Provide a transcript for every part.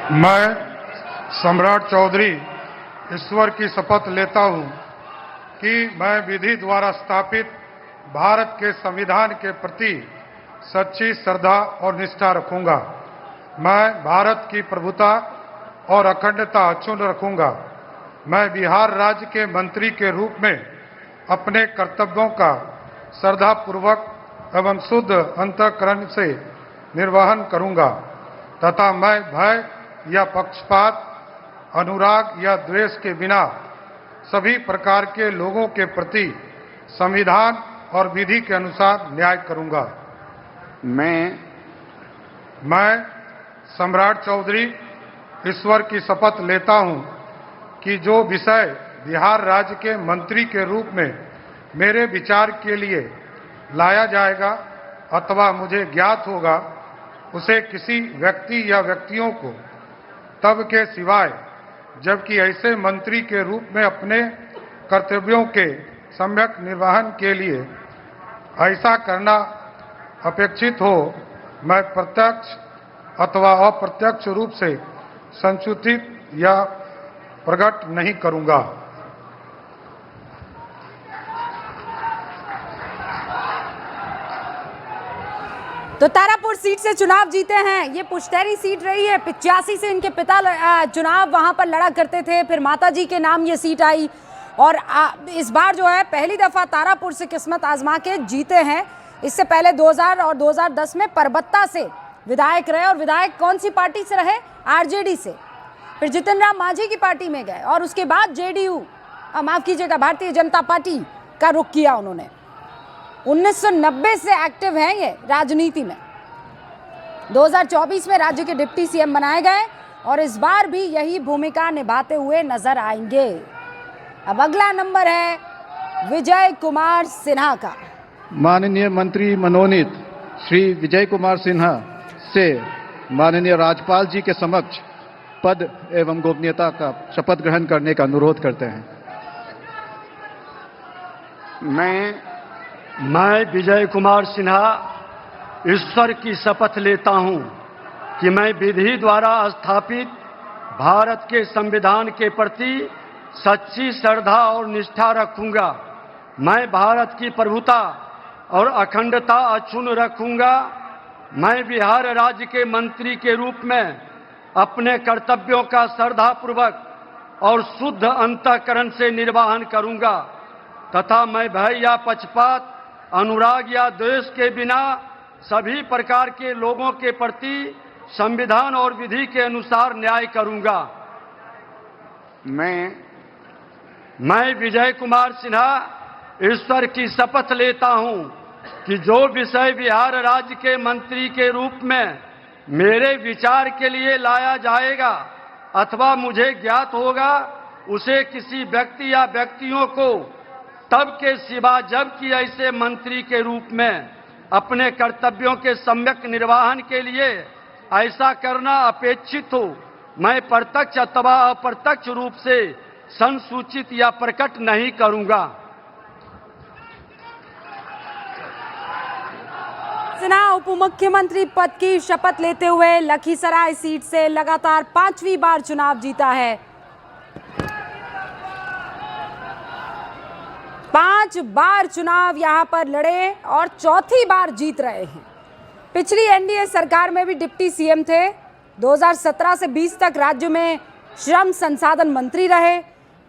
मैं सम्राट चौधरी ईश्वर की शपथ लेता हूं कि मैं विधि द्वारा स्थापित भारत के संविधान के प्रति सच्ची श्रद्धा और निष्ठा रखूंगा। मैं भारत की प्रभुता और अखंडता अक्षुण्ण रखूंगा। मैं बिहार राज्य के मंत्री के रूप में अपने कर्तव्यों का श्रद्धापूर्वक एवं शुद्ध अंतःकरण से निर्वहन करूंगा तथा मैं भय या पक्षपात, अनुराग या द्वेष के बिना सभी प्रकार के लोगों के प्रति संविधान और विधि के अनुसार न्याय करूंगा। मैं सम्राट चौधरी ईश्वर की शपथ लेता हूं कि जो विषय बिहार राज्य के मंत्री के रूप में मेरे विचार के लिए लाया जाएगा अथवा मुझे ज्ञात होगा, उसे किसी व्यक्ति या व्यक्तियों को तब के सिवाय जबकि ऐसे मंत्री के रूप में अपने कर्तव्यों के सम्यक निर्वहन के लिए ऐसा करना अपेक्षित हो, मैं प्रत्यक्ष अथवा अप्रत्यक्ष रूप से संसूचित या प्रकट नहीं करूंगा। तो तारापुर सीट से चुनाव जीते हैं। ये पुश्तैनी सीट रही है। 85 से इनके पिता चुनाव वहां पर लड़ा करते थे, फिर माताजी के नाम ये सीट आई और इस बार जो है पहली दफा तारापुर से किस्मत आजमा के जीते हैं। इससे पहले 2000 और 2010 में परबत्ता से विधायक रहे और विधायक कौन सी पार्टी से रहे? आरजेडी से। फिर जितिन राम मांझी की पार्टी में गए और उसके बाद जेडीयू, माफ कीजिएगा, भारतीय जनता पार्टी का रुख किया उन्होंने। 1990 से एक्टिव हैं ये राजनीति में। 2024 में राज्य के डिप्टी सीएम बनाए गए और इस बार भी यही भूमिका निभाते हुए नजर आएंगे। अब अगला नंबर है विजय कुमार सिन्हा का। माननीय मंत्री मनोनीत श्री विजय कुमार सिन्हा से माननीय राज्यपाल जी के समक्ष पद एवं गोपनीयता का शपथ ग्रहण करने का अनुरोध करते हैं। मैं विजय कुमार सिन्हा ईश्वर की शपथ लेता हूं कि मैं विधि द्वारा स्थापित भारत के संविधान के प्रति सच्ची श्रद्धा और निष्ठा रखूंगा। मैं भारत की प्रभुता और अखंडता अक्षुण्ण रखूंगा। मैं बिहार राज्य के मंत्री के रूप में अपने कर्तव्यों का श्रद्धापूर्वक और शुद्ध अंतःकरण से निर्वहन करूंगा तथा मैं भय या पक्षपात, अनुराग या द्वेष के बिना सभी प्रकार के लोगों के प्रति संविधान और विधि के अनुसार न्याय करूंगा। मैं विजय कुमार सिन्हा ईश्वर की शपथ लेता हूं कि जो विषय बिहार राज्य के मंत्री के रूप में मेरे विचार के लिए लाया जाएगा अथवा मुझे ज्ञात होगा, उसे किसी व्यक्ति या व्यक्तियों को तब के सिवा जबकि ऐसे मंत्री के रूप में अपने कर्तव्यों के सम्यक निर्वहन के लिए ऐसा करना अपेक्षित हो, मैं प्रत्यक्ष अथवा अप्रत्यक्ष रूप से संसूचित या प्रकट नहीं करूंगा। सिन्हा उप मुख्यमंत्री पद की शपथ लेते हुए लखीसराय सीट से लगातार 5वीं बार चुनाव जीता है। 5 बार चुनाव यहां पर लड़े और चौथी बार जीत रहे हैं। पिछली एनडीए सरकार में भी डिप्टी सीएम थे। 2017 से 20 तक राज्य में श्रम संसाधन मंत्री रहे,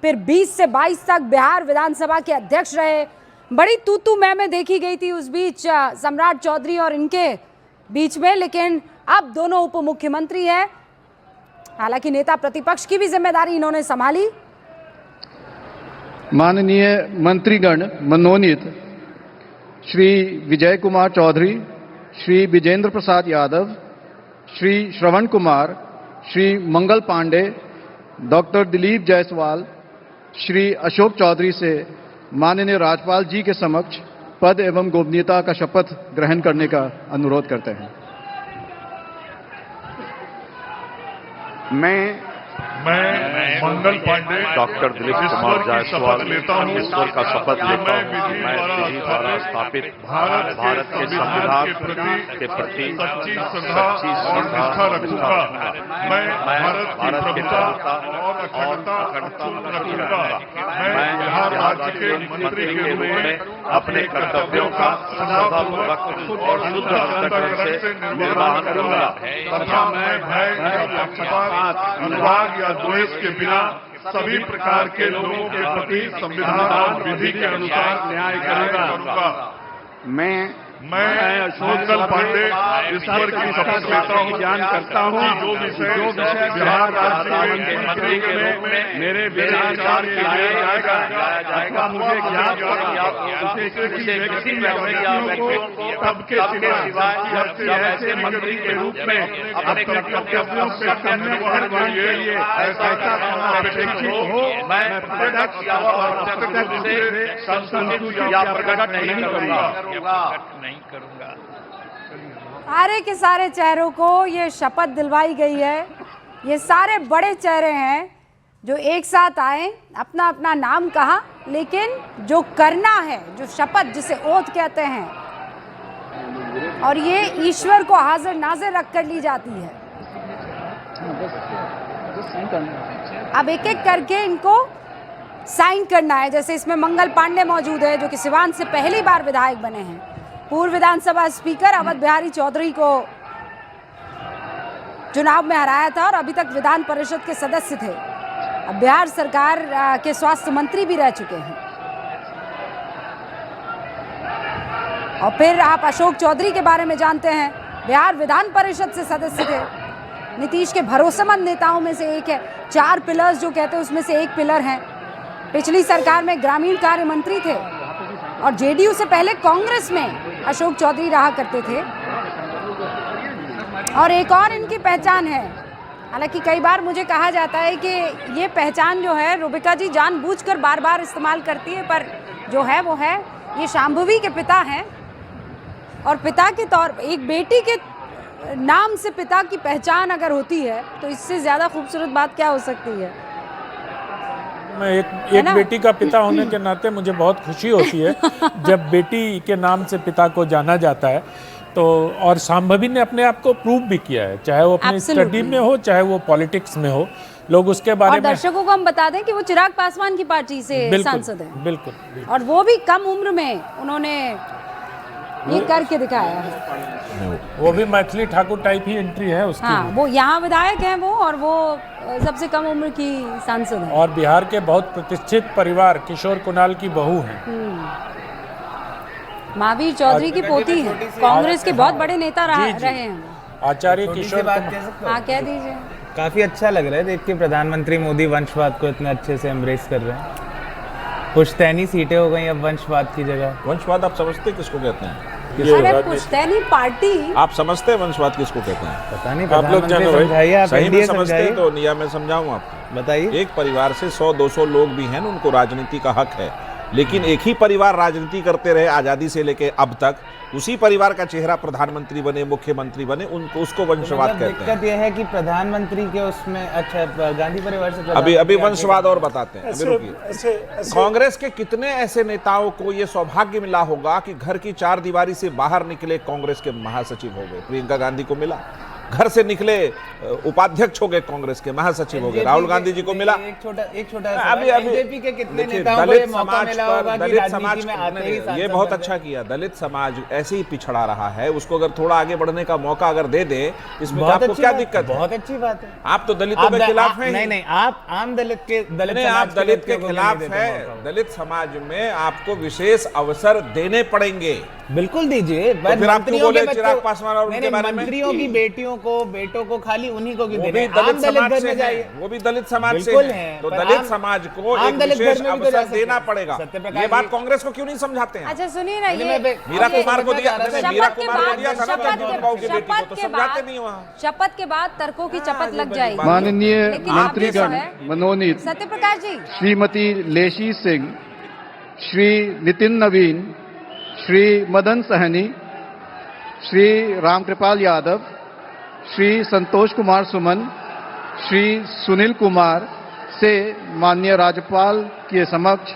फिर 20 से 22 तक बिहार विधानसभा के अध्यक्ष रहे। बड़ी तू मैं देखी गई थी उस बीच सम्राट चौधरी और इनके बीच में, लेकिन अब दोनों उप मुख्यमंत्री हैं। हालांकि नेता प्रतिपक्ष की भी जिम्मेदारी इन्होंने संभाली। माननीय मंत्रीगण मनोनीत श्री विजय कुमार चौधरी, श्री विजेंद्र प्रसाद यादव, श्री श्रवण कुमार, श्री मंगल पांडे, डॉक्टर दिलीप जायसवाल, श्री अशोक चौधरी से माननीय राज्यपाल जी के समक्ष पद एवं गोपनीयता का शपथ ग्रहण करने का अनुरोध करते हैं। मैं मंगल पांडे डॉक्टर दिलीप कुमार जायसवाल ईश्वर का शपथ लेता हूँ कि मैं विधि द्वारा स्थापित भारत के संविधान के प्रति सच्ची श्रद्धा और निष्ठा रखूंगा। मैं भारत की प्रभुता और अखंडता रखूंगा। मैं बिहार राज्य के मंत्री के रूप में अपने कर्तव्यों का श्रद्धापूर्वक और शुद्ध अंतःकरण से निर्वहन करूंगा तथा मैं भय या पक्षपात, अनुराग या द्वेष के बिना सभी प्रकार के लोगों के प्रति संविधान और विधि के अनुसार न्याय करूंगा। मैं मंगल पांडे ईश्वर की शपथ लेता हूँ, ज्ञान करता हूँ जो विषय बिहार राज्य के मंत्री के रूप में मेरे विचार के लिए जाएगा मुझे ज्ञात किसी व्यक्ति को तब के सिवाय ऐसे मंत्री के रूप में अपने कर्तव्यों का निर्वहन के लिए ऐसा अपेक्षित हो मैं प्रत्यक्ष या अप्रत्यक्ष से संशोधित या प्रकट नहीं करूंगा। सारे के सारे चेहरों को ये शपथ दिलवाई गई है। ये सारे बड़े चेहरे हैं जो एक साथ आए, अपना अपना नाम कहा, लेकिन जो करना है, जो शपथ जिसे ओथ कहते हैं, और ये ईश्वर को हाजिर नाजिर रख कर ली जाती है। अब एक एक करके इनको साइन करना है। जैसे इसमें मंगल पांडे मौजूद है जो कि सिवान से पहली बार विधायक बने हैं, पूर्व विधानसभा स्पीकर अवध बिहारी चौधरी को चुनाव में हराया था और अभी तक विधान परिषद के सदस्य थे। अब बिहार सरकार के स्वास्थ्य मंत्री भी रह चुके हैं। और फिर आप अशोक चौधरी के बारे में जानते हैं, बिहार विधान परिषद से सदस्य थे, नीतीश के भरोसेमंद नेताओं में से एक है। 4 पिलर्स जो कहते हैं उसमें से एक पिलर है। पिछली सरकार में ग्रामीण कार्य मंत्री थे और जेडीयू से पहले कांग्रेस में अशोक चौधरी रहा करते थे। और एक और इनकी पहचान है, हालांकि कई बार मुझे कहा जाता है कि ये पहचान जो है रूबिका जी जानबूझकर बार बार इस्तेमाल करती है, पर जो है वो है, ये शांभवी के पिता हैं। और पिता के तौर एक बेटी के नाम से पिता की पहचान अगर होती है तो इससे ज़्यादा खूबसूरत बात क्या हो सकती है। मैं एक बेटी का पिता होने के नाते मुझे बहुत खुशी होती है जब बेटी के नाम से पिता को जाना जाता है। तो और शांभवी ने अपने आप को प्रूव भी किया है, चाहे वो अपनी स्टडी में हो चाहे वो पॉलिटिक्स में हो। लोग उसके बारे में, दर्शकों को हम बता दें कि वो चिराग पासवान की पार्टी से सांसद हैं। बिल्कुल। और वो भी कम उम्र में उन्होंने ये करके दिखाया है। वो भी मैथिली ठाकुर टाइप ही एंट्री है उसकी। हाँ, वो यहाँ विधायक हैं वो, और वो सबसे कम उम्र की सांसद है। और बिहार के बहुत प्रतिष्ठित परिवार किशोर कुणाल की बहू हैं। महावीर चौधरी की पोती है, कांग्रेस के बहुत बड़े नेता रहे हैं। आचार्य किशोर हाँ, कह दीजिए। काफी अच्छा लग रहा है देख के प्रधानमंत्री मोदी वंशवाद को इतने अच्छे से एम्ब्रेस कर रहे हैं। पुश्तैनी सीटें हो गई अब वंशवाद की जगह। वंशवाद आप समझते किसको कहते हैं? अरे पुश्तैनी पार्टी आप समझते हैं वंशवाद किसको कहते हैं? पता नहीं, आप लोग जानो समझाइए, आप सही में एनडीए समझते हैं समझाइए। तो या मैं समझाऊं आपको। बताइए। एक परिवार से 100-200 लोग भी हैं, उनको राजनीति का हक है, लेकिन एक ही परिवार राजनीति करते रहे आजादी से लेके अब तक, उसी परिवार का चेहरा प्रधानमंत्री बने, मुख्यमंत्री बने, उनको उसको वंशवाद कहते हैं। दिक्कत यह है कि प्रधानमंत्री के उसमें, अच्छा गांधी परिवार से अभी वंशवाद और बताते हैं। अभी रुकिए। कांग्रेस के कितने ऐसे नेताओं को ये सौभाग्य मिला होगा कि घर की 4 दीवारी से बाहर निकले कांग्रेस के महासचिव हो गए। प्रियंका गांधी को मिला, घर से निकले उपाध्यक्ष हो गए, कांग्रेस के महासचिव हो गए। राहुल गांधी जी को मिला। एक छोटा अभी बीजेपी के कितने नेताओं को दलित मौका समाज मिला पर, होगा कि दलित राजनीति समाज में आते ही ये सांसद बहुत बन अच्छा किया। दलित समाज ऐसे ही पिछड़ा रहा है, उसको अगर थोड़ा आगे बढ़ने का मौका अगर दे दे, इसमें आपको क्या दिक्कत है? बहुत अच्छी बात है। आप तो दलितों के खिलाफ हैं। नहीं, आप आम दलित आप दलित के खिलाफ है। दलित समाज में आपको विशेष अवसर देने पड़ेंगे। बिल्कुल दीजिए। मंत्रियों के चिराग पासवान और उनके बारे में, मंत्रियों की बेटियों को, बेटों को खाली उन्हीं को वो भी दलित समाज से है, वो भी दलित समाज से है। तो दलित समाज को एक विशेष अवसर देना पड़ेगा। ये बात कांग्रेस को क्यों नहीं समझाते हैं? अच्छा सुनिए ना, ये मीरा कुमार को दिया, मीरा कुमार को दिया, शपथ के बाद तर्कों की चपत लग जाएगी। माननीय मंत्रीगण मनोनीत सत्यप्रकाश जी, श्रीमती लेशी सिंह, श्री नितिन नवीन, श्री मदन सहनी, श्री रामकृपाल यादव, श्री संतोष कुमार सुमन, श्री सुनील कुमार से माननीय राज्यपाल के समक्ष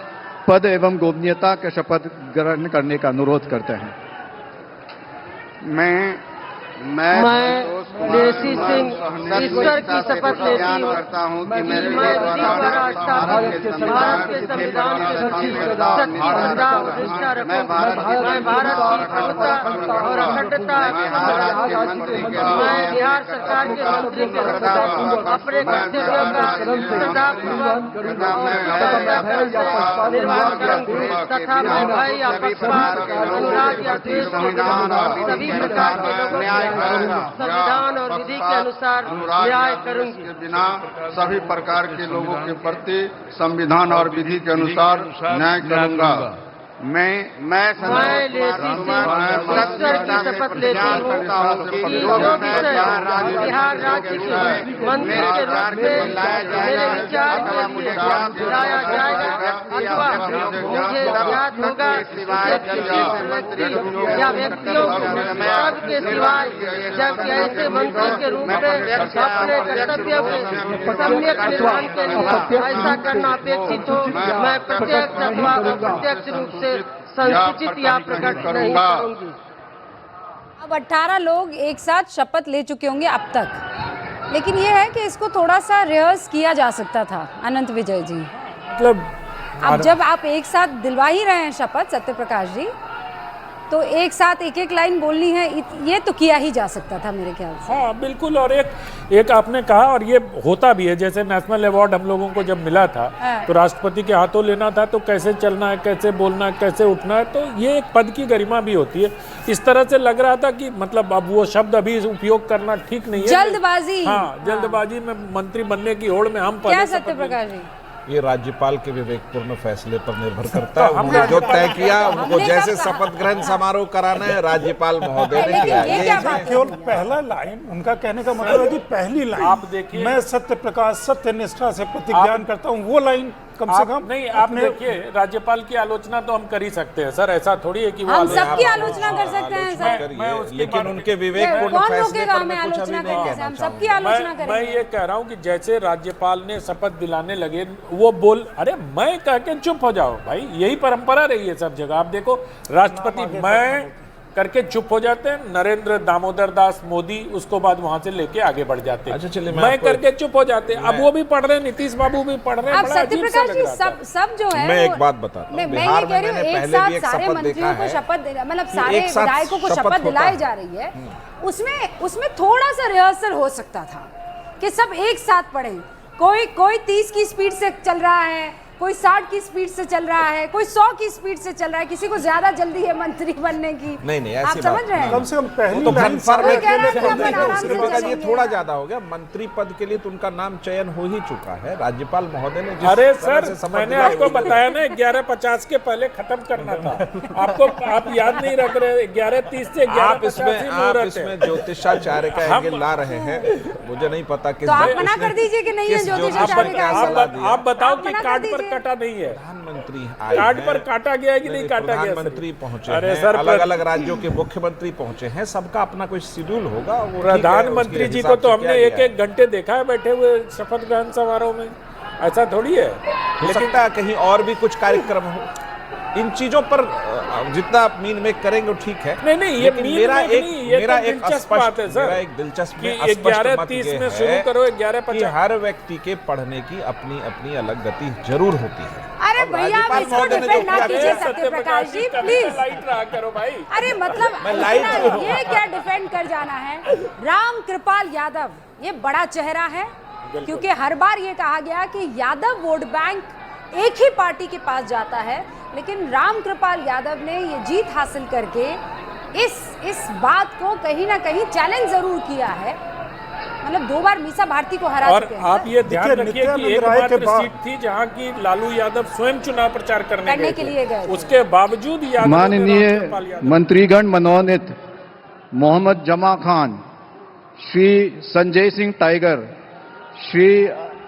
पद एवं गोपनीयता के शपथ ग्रहण करने का अनुरोध करते हैं। मैं लेसी सिंह ईश्वर की शपथ लेती हूँ करता हूँ कि मैं विधि द्वारा स्थापित भारत के संविधान के प्रति सच्ची श्रद्धा और निष्ठा रखूंगा। मैं भारत की प्रभुता और अखंडता मैं बिहार सरकार के मंत्री के अपने कर्तव्यों का श्रद्धापूर्वक निर्वाह करूंगी तथा मैं भय या पक्षपात अनुराग या द्वेष सभी प्रकार के लोगों संविधान और विधि के अनुसार न्याय करूंगी। के बिना सभी प्रकार के लोगों के प्रति संविधान और विधि के अनुसार न्याय करूंगा। मैं लेसी सिंह ईश्वर की शपथ लेती हूँ कि जो विषय बिहार राज्य की मंत्री के रूप में मेरे विचार के लिए लाया जाएगा अथवा मुझे ज्ञात होगा व्यक्ति या व्यक्तियों सबके सिवाय जब ऐसे मंत्री के रूप में अपने कर्तव्यों के सम्यक निर्वहन के लिए ऐसा करना अपेक्षित हो मैं प्रत्यक्ष अथवा अप्रत्यक्ष रूप से संसूचित या प्रकट नहीं करूंगी। अब 18 लोग एक साथ शपथ ले चुके होंगे अब तक, लेकिन ये है कि इसको थोड़ा सा रिहर्स किया जा सकता था। अनंत विजय जी, मतलब अब जब आप एक साथ दिलवा ही रहे हैं शपथ सत्य प्रकाश जी, तो एक साथ एक एक लाइन बोलनी है, ये तो किया ही जा सकता था मेरे ख्याल से। हाँ बिल्कुल। और एक आपने कहा, और ये होता भी है, जैसे नेशनल अवार्ड हम लोगों को जब मिला था तो राष्ट्रपति के हाथों लेना था, तो कैसे चलना है, कैसे बोलना है, कैसे उठना है, तो ये एक पद की गरिमा भी होती है। इस तरह से लग रहा था कि मतलब अब वो शब्द अभी उपयोग करना ठीक नहीं है, जल्दबाजी। हाँ, जल्दबाजी में मंत्री बनने की होड़ में हम क्या सत्य प्रकाश जी? ये राज्यपाल के विवेकपूर्ण फैसले पर निर्भर करता है। उन्होंने जो तय किया, उनको जैसे शपथ ग्रहण समारोह कराना है, राज्यपाल महोदय ने किया। केवल पहला लाइन उनका कहने का मतलब है कि पहली लाइन आप देखिए, मैं सत्य प्रकाश सत्य निष्ठा से प्रतिज्ञान करता हूँ, वो लाइन कम से कम नहीं। आप देखिए, राज्यपाल की आलोचना तो हम कर ही सकते हैं सर, ऐसा थोड़ी है कि वो हम सबकी आलोचना कर सकते हैं सर, लेकिन उनके विवेकपूर्ण फैसले पर मैं कुछ अभी नहीं कहना हम सबकी आलोचना करेंगे। मैं ये कह रहा हूँ कि जैसे राज्यपाल ने शपथ दिलाने लगे, वो बोल, अरे मैं कह के चुप हो जाओ भाई, यही परंपरा रही है सब जगह। आप देखो, राष्ट्रपति मैं करके चुप हो जाते हैं, नरेंद्र दामोदर दास मोदी उसको बाद वहां से लेके आगे बढ़ जाते हैं। अच्छा चलिए, मैं करके चुप हो जाते हैं। अब वो भी पढ़ रहे हैं, नीतीश बाबू भी पढ़ रहे हैं। अब सत्य प्रकाश जी सब जो है, मैं एक बात बताता हूँ, बिहार में मैंने पहले भी एक सारे शपथ देखा मंत्रियों को है, शपथ, मतलब सारे विधायकों को शपथ दिलाई जा रही है, उसमें थोड़ा सा रिहर्सल हो सकता था कि सब एक साथ पढ़े। कोई 30 की स्पीड से चल रहा है, कोई 60 की स्पीड से चल रहा है, कोई 100 की स्पीड से चल रहा है, किसी को ज्यादा जल्दी है मंत्री बनने की। नहीं आप समझ रहे हैं? कम से कम पहली तो लाइन ये थोड़ा ज्यादा हो गया। मंत्री पद के लिए तो उनका नाम चयन हो ही चुका है। राज्यपाल महोदय ने अरे सर, मैंने आपको बताया ना 11:50 के पहले खत्म करना था। आप याद नहीं रख रहे, 11:30 से 11:50 आप इसमें ज्योतिषाचार्य का एंगल ला रहे हैं, मुझे नहीं पता किस। तो आप मना कर दीजिए कि नहीं है ज्योतिषाचार्य का। आप बताओ कि कार्ड पर कटा नहीं है, प्रधानमंत्री कार्ड पर काटा गया है कि नहीं काटा गया? प्रधानमंत्री पहुंचे अरे हैं, सर, अलग अलग राज्यों के मुख्यमंत्री पहुंचे हैं, सबका अपना कोई शेड्यूल होगा। प्रधानमंत्री जी को तो हमने एक घंटे देखा है बैठे हुए शपथ ग्रहण समारोह में, ऐसा थोड़ी है। हो सकता है कहीं और भी कुछ कार्यक्रम हो। इन चीजों पर जितना आप मीन मेक करेंगे वो ठीक है। नहीं, ये मेरा एक स्पष्ट है सर, एक दिलचस्प 11:30 में शुरू करो, 11:50। हर व्यक्ति के पढ़ने की अपनी अपनी अलग गति जरूर होती है। अरे भैया, इसको डिफेंड ना कीजिए सत्य प्रकाश जी, प्लीज। लाइट रहा करो भाई। अरे मतलब ये क्या डिफेंड कर जाना है? राम कृपाल यादव ये बड़ा चेहरा है, क्योंकि हर बार ये कहा गया कि यादव वोट बैंक एक ही पार्टी के पास जाता है, लेकिन राम कृपाल यादव ने ये जीत हासिल करके इस बात को कहीं ना कहीं चैलेंज जरूर किया है। मतलब 2 बार मीसा भारती को हरा चुके हैं। आप ये ध्यान रखिए कि एकमात्र सीट थी जहां की लालू यादव स्वयं चुनाव प्रचार करने के लिए गए, उसके बावजूद माननीय मंत्रीगण मनोनीत मोहम्मद जमा खान, श्री संजय सिंह टाइगर, श्री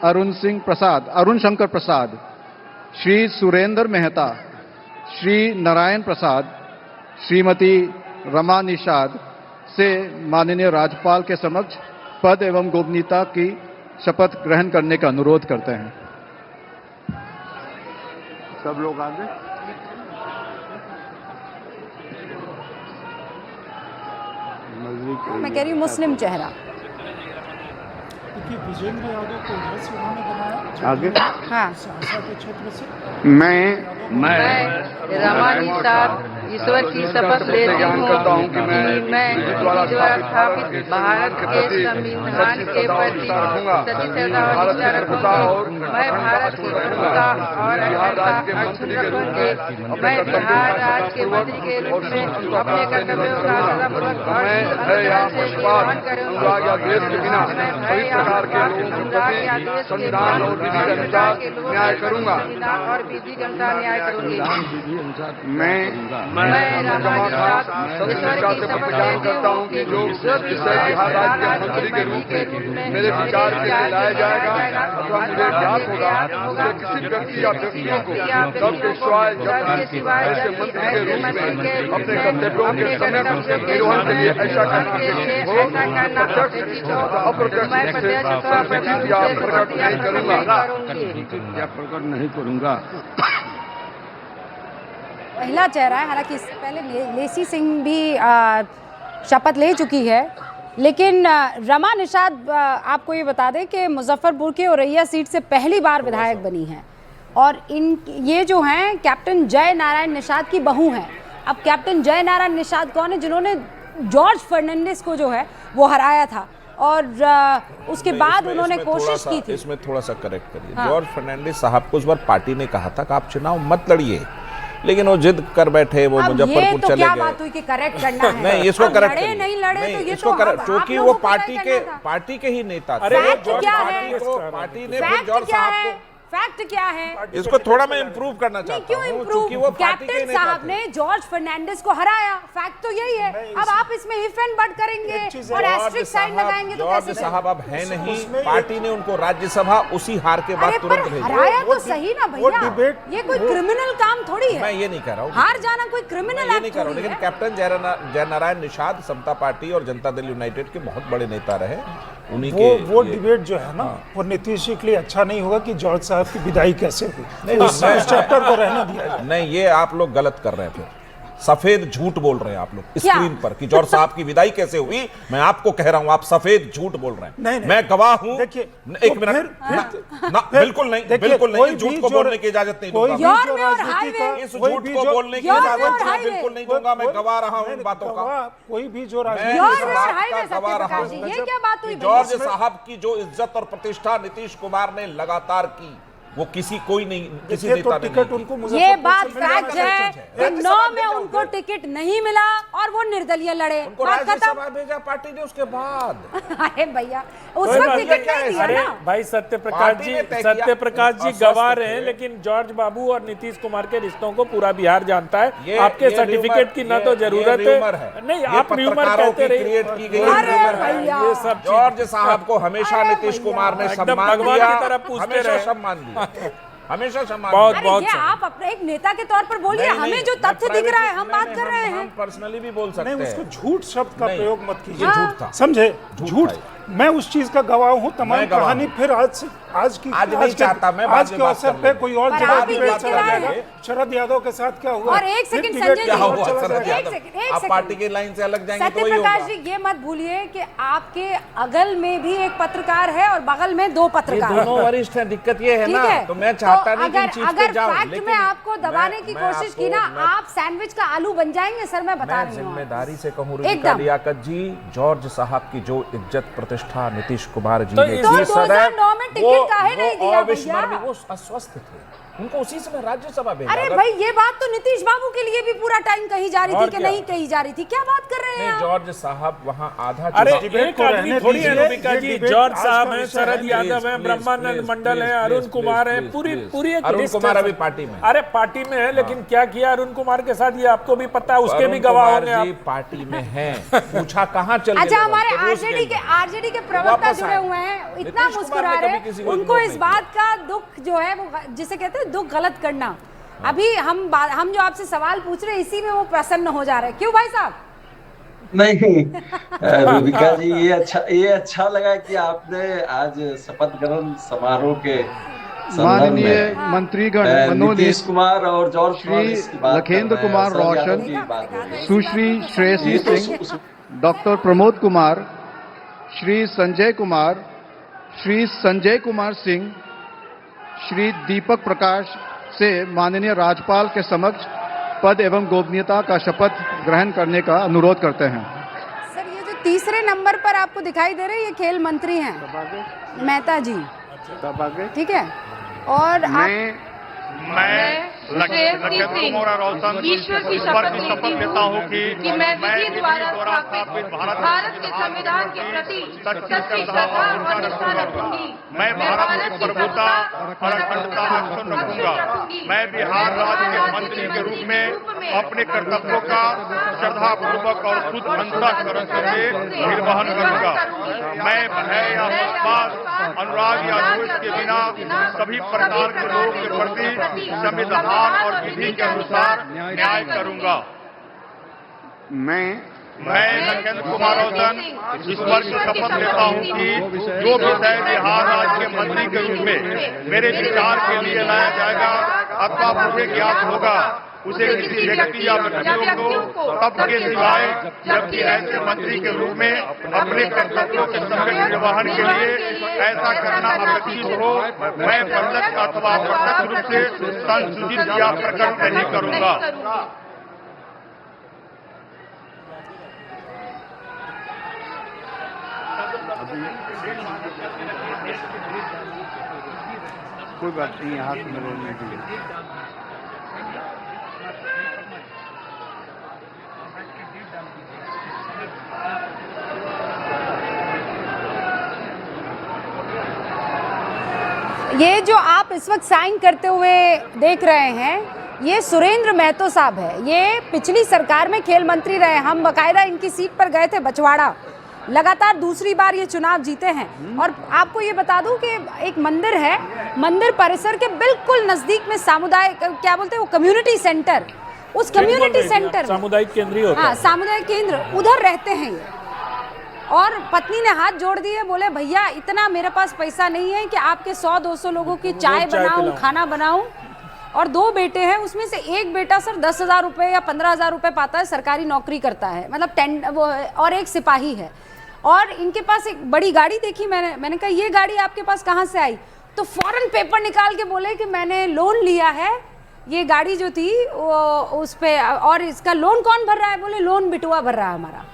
अरुण शंकर प्रसाद, श्री सुरेंद्र मेहता, श्री नारायण प्रसाद, श्रीमती रमा निषाद से माननीय राज्यपाल के समक्ष पद एवं गोपनीयता की शपथ ग्रहण करने का अनुरोध करते हैं। सब लोग आगे। मैं कह रही हूँ मुस्लिम चेहरा। देखिए विजेंद्र यादव को उधर से उन्होंने बनाया आगे। हाँ। सहरसा के क्षेत्र से। मैं रमा निषाद ईश्वर की शपथ लेती हूँ कि मैं विधि द्वारा स्थापित भारत के संविधान के प्रति सच्ची श्रद्धा और निष्ठा रखूंगा। मैं भारत की प्रभुता और अखंडता रखूंगी। मैं बिहार राज्य के मंत्री के रूप में अपने कर्तव्यों का श्रद्धापूर्वक और निर्वहन करूंगा। मैं भय या संविधान और विधि के अनुसार न्याय करूंगा और विधि के अनुसार न्याय करूंगी। मैं ईश्वर की शपथ करता हूँ कि जो बिहार राज्य के मंत्री के रूप में मेरे विचार के लिए लाया जाएगा अथवा मुझे ज्ञात होगा, मुझे किसी व्यक्ति या व्यक्तियों को तब के सिवाय ऐसे मंत्री के रूप में अपने कर्तव्यों के समय निर्वहन के लिए ऐसा करना प्रकट नहीं करूंगा। पहला चेहरा है, हालांकि इससे पहले लेसी सिंह भी शपथ ले चुकी है, लेकिन रमा निषाद आपको ये बता दें कि मुजफ्फरपुर के औरैया सीट से पहली बार विधायक बनी हैं और ये जो हैं कैप्टन जय नारायण निषाद की बहू हैं। अब कैप्टन जय नारायण निषाद कौन है? जिन्होंने जॉर्ज फर्नांडिस को जो है वो हराया था और उसके बाद उन्होंने कोशिश की थी। इसमें थोड़ा सा करेक्ट करिए। हाँ। जॉर्ज फर्नांडिस साहब को उस बार पार्टी ने कहा था कि आप चुनाव मत लड़िए, लेकिन वो जिद कर बैठे, वो मुजफ्फरपुर तो चले क्या गए। बात हुई कि करेक्ट करना है? नहीं, इसको करेक्ट लड़े नहीं लड़े तो ये इसको तो क्योंकि वो पार्टी के ही नेता थे। पार्टी ने फिर जॉर्ज साहब को फैक्ट क्या है? इसको थोड़ा मैं इंप्रूव करना चाहता हूं क्योंकि वो कैप्टन साहब ने जॉर्ज फर्नांडिस को हराया, फैक्ट तो यही है। अब आप इसमें इफ एंड बट करेंगे और एस्ट्रिक साइन लगाएंगे तो कैसे? जॉर्ज साहब अब है नहीं, पार्टी ने उनको राज्यसभा उसी हार के बाद तुरंत भेजा। हराया तो सही ना भैया, ये कोई क्रिमिनल काम थोड़ी है। मैं ये नहीं कह रहा हूँ हार जाना कोई क्रिमिनल एक्ट नहीं है। लेकिन कैप्टन जय नारायण निषाद समता पार्टी और जनता दल यूनाइटेड के बहुत बड़े नेता रहे। उन्हीं के वो डिबेट जो है ना वो नीतीश जी के लिए अच्छा नहीं होगा कि जॉर्ज साहब की विदाई कैसे हुई। उस चैप्टर को रहने दिया नहीं, ये आप लोग गलत कर रहे हैं। फिर सफेद झूठ बोल रहे हैं आप लोग स्क्रीन पर कि जॉर्ज साहब की विदाई कैसे हुई। मैं आपको कह रहा हूं आप सफेद झूठ बोल रहे हैं। नहीं, मैं गवाह हूं। देखिए एक मिनट, बिल्कुल नहीं, बिल्कुल नहीं, झूठ को बोलने की इजाजत नहीं दूंगा। इस झूठ को बोलने की इजाजत मैं बिल्कुल नहीं दूंगा। मैं गवा रहा हूं इन बातों का। कोई भी जो गवा रहा हूं जॉर्ज साहब की जो इज्जत और प्रतिष्ठा नीतीश कुमार ने लगातार की, वो कोई नहीं, किसी नेता ने टिकट उनको ये बात फैक्ट है। 9 में उनको टिकट नहीं मिला और वो निर्दलीय लड़े। राज्यसभा भेजा पार्टी ने उसके बाद। अरे भैया उस वक्त टिकट नहीं दिया ना। भाई सत्यप्रकाश जी गवाह रहे हैं, लेकिन जॉर्ज बाबू और नीतीश कुमार के रिश्तों को पूरा बिहार जानता है। आपके सर्टिफिकेट की ना तो जरूरत है, नहीं आप र्यूमर कहते रहिए। ये सब जॉर्ज साहब को हमेशा नीतीश कुमार ने सम्मान दिया, हमेशा सम्मान दिया, हमेशा सम्मान। बहुत आप अपने एक नेता के तौर पर बोलिए, हमें जो तथ्य दिख रहा है हम बात कर रहे हैं। हम पर्सनली भी बोल सकते हैं। नहीं, उसको झूठ शब्द का प्रयोग मत कीजिए। झूठ था, समझे? झूठ। मैं उस चीज का गवाह हूँ। तमाम कहानी फिर आज नहीं चाहता मैं आज के अवसर पे कोई और जगह डिबेट चला जाएगा। शरद यादव के साथ क्या हुआ? और एक सेकंड संजय जी, आप पार्टी की लाइन से अलग जाएंगे तो वही होगा। सत्यप्रकाश जी ये मत भूलिए कि आपके अगल में भी एक पत्रकार है और बगल में 2 पत्रकार दोनों वरिष्ठ हैं। दिक्कत ये है ना, तो मैं चाहता नहीं कि चीज पे जाऊं। फैक्ट में आपको दबाने की कोशिश की ना, आप सैंडविच का आलू बन जाएंगे सर। मैं बता रही हूं, जिम्मेदारी से कहूं रुचिका लियाकत जी, जॉर्ज साहब की जो इज्जत प्रतिष्ठा नीतीश कुमार जी ने की, 2009 में टिकट काहे नहीं दिया भैया? वो अस्वस्थ थे, उनको उसी समय राज्यसभा भेजा। अरे भाई ये बात तो नीतीश बाबू के लिए भी पूरा टाइम कही जा रही थी कि नहीं कही जा रही थी। क्या बात कर रहे हैं? जॉर्ज साहब वहां आधा अरे एक आदमी थोड़ी है रूबिका जी। जॉर्ज साहब हैं, शरद यादव हैं, ब्रह्मानंद मंडल हैं, अरुण कुमार हैं, पूरी एक अरुण कुमार अभी पार्टी में। अरे पार्टी में है, लेकिन क्या किया अरुण कुमार के साथ ये आपको भी पता है, उसके भी गवाह होंगे आप। पार्टी में है, पूछा कहाँ चल। अच्छा हमारे आरजेडी के प्रवक्ता जुड़े हुए हैं, इतना मुस्कुरा रहे, उनको इस बात का दुख जो है वो जिसे कहते हैं दुख गलत करना। अभी हम जो आपसे सवाल पूछ रहे हैं इसी में वो प्रसन्न हो जा रहे हैं। क्यों भाई साहब? नहीं रूबिका जी, ये अच्छा लगा कि आपने आज शपथ ग्रहण समारोह के माननीय मंत्रीगण मनोनीत नीतीश कुमार और जॉर्ज श्री लखेंद्र कुमार रोशन, सुश्री श्रेयसी सिंह, डॉक्टर प्रमोद कुमार, श्री संजय कुमार, श्री संजय कुमार सिंह, श्री दीपक प्रकाश से माननीय राज्यपाल के समक्ष पद एवं गोपनीयता का शपथ ग्रहण करने का अनुरोध करते हैं। सर, ये जो तीसरे नंबर पर आपको दिखाई दे रहे हैं, ये खेल मंत्री हैं मेहता जी, ठीक है। और मैं लखेंद्र कुमार रोशन ईश्वर की शपथ लेता हूँ कि मैं विधि द्वारा स्थापित भारत के संविधान के प्रति सच्ची श्रद्धा और निष्ठा रखूंगी। मैं भारत की प्रभुता और अखंडता अक्षुण्ण रखूंगा। मैं बिहार राज्य के मंत्री के रूप में अपने कर्तव्यों का श्रद्धापूर्वक और शुद्ध अंतःकरण से निर्वहन करूंगा। मैं भय या पक्षपात, अनुराग या द्वेष के बिना सभी प्रकार के लोगों के प्रति संविधान और विधि के अनुसार न्याय करूंगा। मैं लखेंद्र कुमार रोशन ईश्वर की शपथ लेता हूं कि जो विषय बिहार राज्य के मंत्री के रूप में मेरे विचार के लिए लाया जाएगा अथवा मुझे ज्ञात होगा, उसे किसी व्यक्ति या व्यक्तियों को तब के सिवाय जबकि ऐसे मंत्री के रूप में अपने कर्तव्यों के सम्यक निर्वहन के लिए ऐसा करना अपेक्षित हो, मैं प्रत्यक्ष अथवा अप्रत्यक्ष रूप से संसूचित या प्रकट नहीं करूंगा। कोई बात नहीं, हाथ में रोने के लिए। ये जो आप इस वक्त साइन करते हुए देख रहे हैं, ये सुरेंद्र महतो साहब है। ये पिछली सरकार में खेल मंत्री रहे। हम बकायदा इनकी सीट पर गए थे, बछवाड़ा। लगातार दूसरी बार ये चुनाव जीते हैं। और आपको ये बता दूं कि एक मंदिर है, मंदिर परिसर के बिल्कुल नजदीक में सामुदायिक, क्या बोलते हैं वो, कम्युनिटी सेंटर, उस कम्युनिटी सेंटर सामुदायिक केंद्र होता है। हाँ, सामुदायिक केंद्र, उधर रहते हैं ये। और पत्नी ने हाथ जोड़ दिए, बोले भैया इतना मेरे पास पैसा नहीं है कि आपके 100-200 लोगों की चाय बनाऊं, खाना बनाऊं। और 2 बेटे हैं, उसमें से एक बेटा सर 10,000 रुपये या 15,000 रुपये पाता है, सरकारी नौकरी करता है, मतलब वो, और एक सिपाही है। और इनके पास एक बड़ी गाड़ी देखी मैंने कहा ये गाड़ी आपके पास कहाँ से आई? तो फौरन पेपर निकाल के बोले कि मैंने लोन लिया है, ये गाड़ी जो थी वो उस पे, और इसका लोन कौन भर रहा है? बोले लोन बिटुआ भर रहा है हमारा।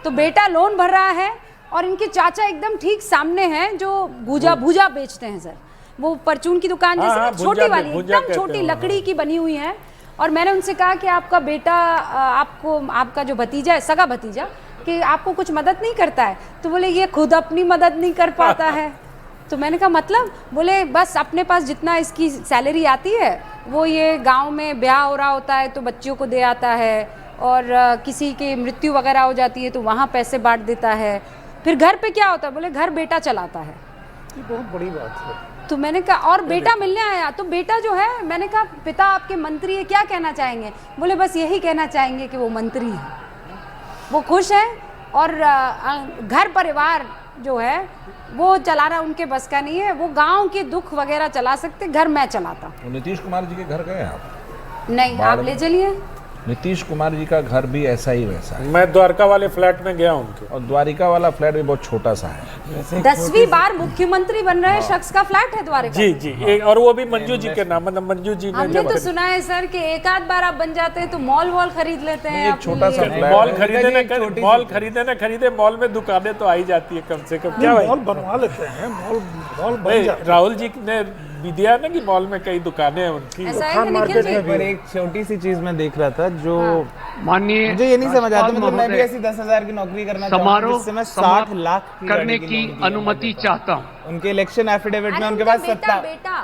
तो बेटा लोन भर रहा है और इनके चाचा एकदम ठीक सामने हैं जो भूजा बेचते हैं सर, वो परचून की दुकान जैसे छोटी वाली, एकदम छोटी लकड़ी की बनी हुई है। और मैंने उनसे कहा कि आपका बेटा, आपका जो भतीजा है, सगा भतीजा, कि आपको कुछ मदद नहीं करता है? तो बोले ये खुद अपनी मदद नहीं कर पाता है। तो मैंने कहा मतलब? बोले बस अपने पास जितना इसकी सैलरी आती है वो ये गांव में ब्याह हो रहा होता है तो बच्चियों को दे आता है, और किसी की मृत्यु वगैरह हो जाती है तो वहाँ पैसे बांट देता है। फिर घर पे क्या होता है? बोले घर बेटा चलाता है। ये बहुत बड़ी बात है। तो मैंने कहा और बेटा मिलने आया? तो बेटा जो है, मैंने कहा पिता आपके मंत्री है, क्या कहना चाहेंगे? बोले बस यही कहना चाहेंगे कि वो मंत्री है, वो खुश है और घर परिवार जो है वो चलाना उनके बस का नहीं है, वो गांव के दुख वगैरह चला सकते, घर मैं चलाता। नीतीश कुमार जी के घर गए आप? नहीं, आप ले चलिए। नीतीश कुमार जी का घर भी ऐसा ही वैसा है। मैं द्वारका वाले फ्लैट में गया उनके, और द्वारिका वाला फ्लैट भी बहुत छोटा सा है। 10वीं बार मुख्यमंत्री बन रहे शख्स का फ्लैट है द्वारका। जी, और वो भी मंजू जी के नाम, मतलब मंजू जी ने। हमने तो सुना है सर कि एक आध बार आप बन जाते हैं तो मॉल खरीद लेते हैं। एक छोटा सा मॉल खरीदे ना खरीदे, मॉल में दुकानें तो आई जाती है कम से कम। क्या मॉल बनवा लेते हैं, मॉल बन जाते हैं। राहुल जी ने भी दिया ना कि मॉल में कई दुकानें हैं उनकी। खान मार्केट में। पर एक छोटी सी चीज मैं देख रहा था जो माननीय, मुझे ये नहीं समझ आता, मतलब मैं भी ऐसी 10,000 की नौकरी करना चाहता हूं जिससे मैं 60 लाख करने की अनुमति चाहता हूं। उनके इलेक्शन एफिडेविट में उनके पास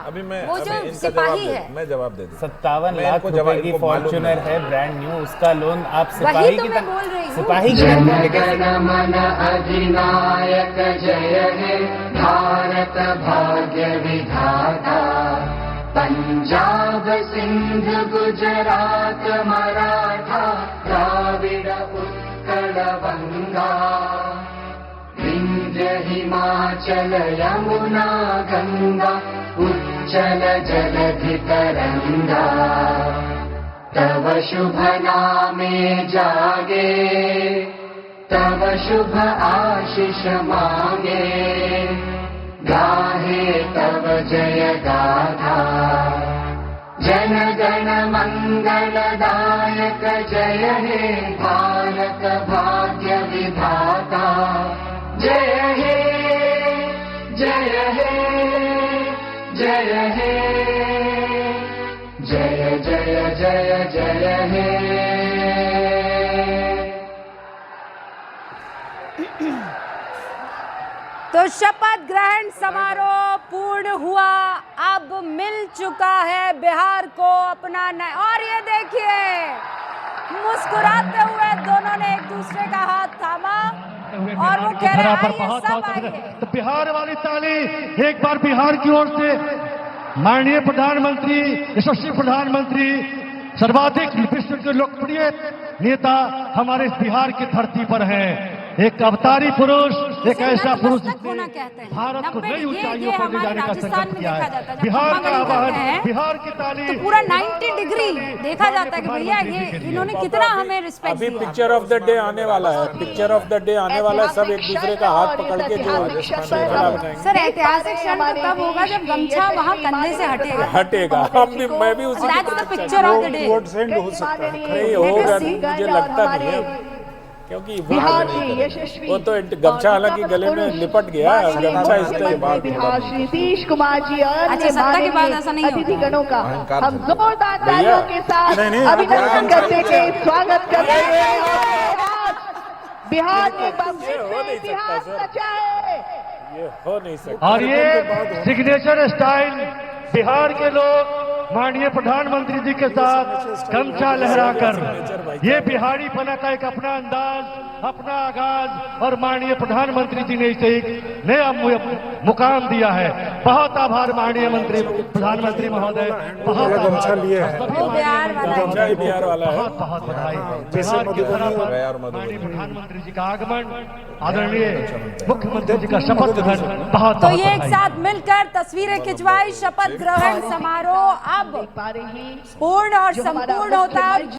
अभी मैं वो जो सिपाही है, मैं जवाब दे दूं। 57 लाख रुपए की फॉर्च्यूनर है, ब्रांड न्यू, उसका लोन आप सिपाही की अधिनायक जय है भारत भाग्य विधाता, पंजाब सिंध गुजरात मराठा द्राविड़ सकलवङ्गा विन्ध्य हिमाचल यमुना गङ्गा उच्चल जलधितरङ्गा तव शुभ नामे जागे तव शुभ आशीष मांगे गाहे तव जय गाथा जन गण मंगलदायक जय हे भारत भाग्य विधाता जय हे जय हे जय हे जय जय जय जय हे। तो शपथ ग्रहण समारोह पूर्ण हुआ। अब मिल चुका है बिहार को अपना नया, और ये देखिए मुस्कुराते हुए दोनों ने एक दूसरे का हाथ थामा और वो कह रहे हैं सब आइए। तो बिहार वाली ताली एक बार बिहार की ओर से माननीय प्रधानमंत्री, यशस्वी प्रधानमंत्री, सर्वाधिक विश्व के लोकप्रिय नेता हमारे इस बिहार की धरती पर हैं। एक अवतारी पुरुष, एक ऐसा पुरुष भारत को नई ऊंचाइयों पर ले जाने का संकल्प किया है। बिहार का आवाहन, बिहार की ताली तो पूरा 90 डिग्री देखा जाता है कि भैया ये इन्होंने कितना हमें रिस्पेक्ट अभी दिया। पिक्चर ऑफ द डे आने वाला है, पिक्चर ऑफ द डे आने वाला है। सब एक दूसरे का हाथ पकड़ के जो सर ऐतिहासिक क्षण तो तब होगा जब गमछा वहाँ कंधे से हटेगा। हम भी, मैं भी उसी पिक्चर ऑफ द डे नहीं होगा, मुझे लगता नहीं है, क्योंकि वो तो गमछा हालांकि गले में लिपट गया, गमछा इसके बाद श्री नीतीश कुमार जी और अतिथि गणों का हम जोरदार तालियों के साथ अभिनंदन करते हुए स्वागत करते हैं। बिहार ने इतिहास रचा है, ये हो नहीं सकता। और ये सिग्नेचर स्टाइल बिहार के लोग माननीय प्रधानमंत्री जी के साथ गमछा लहराकर, ये बिहारी पना का एक अपना अंदाज, अपना आगाज, और माननीय प्रधानमंत्री जी ने इसे एक नया मुकाम दिया है। बहुत आभार माननीय मंत्री प्रधानमंत्री महोदय, बहुत गमछा लिए है, बिहार वाला है। बहुत बहुत बधाई। बिहार की धरा पर माननीय प्रधानमंत्री जी का आगमन, आदरणीय मुख्यमंत्री जी का शपथ ग्रहण, बहुत तो ये एक साथ मिलकर तस्वीरें खिंचवाई। शपथ ग्रहण समारोह अब पूर्ण और संपूर्ण होता है।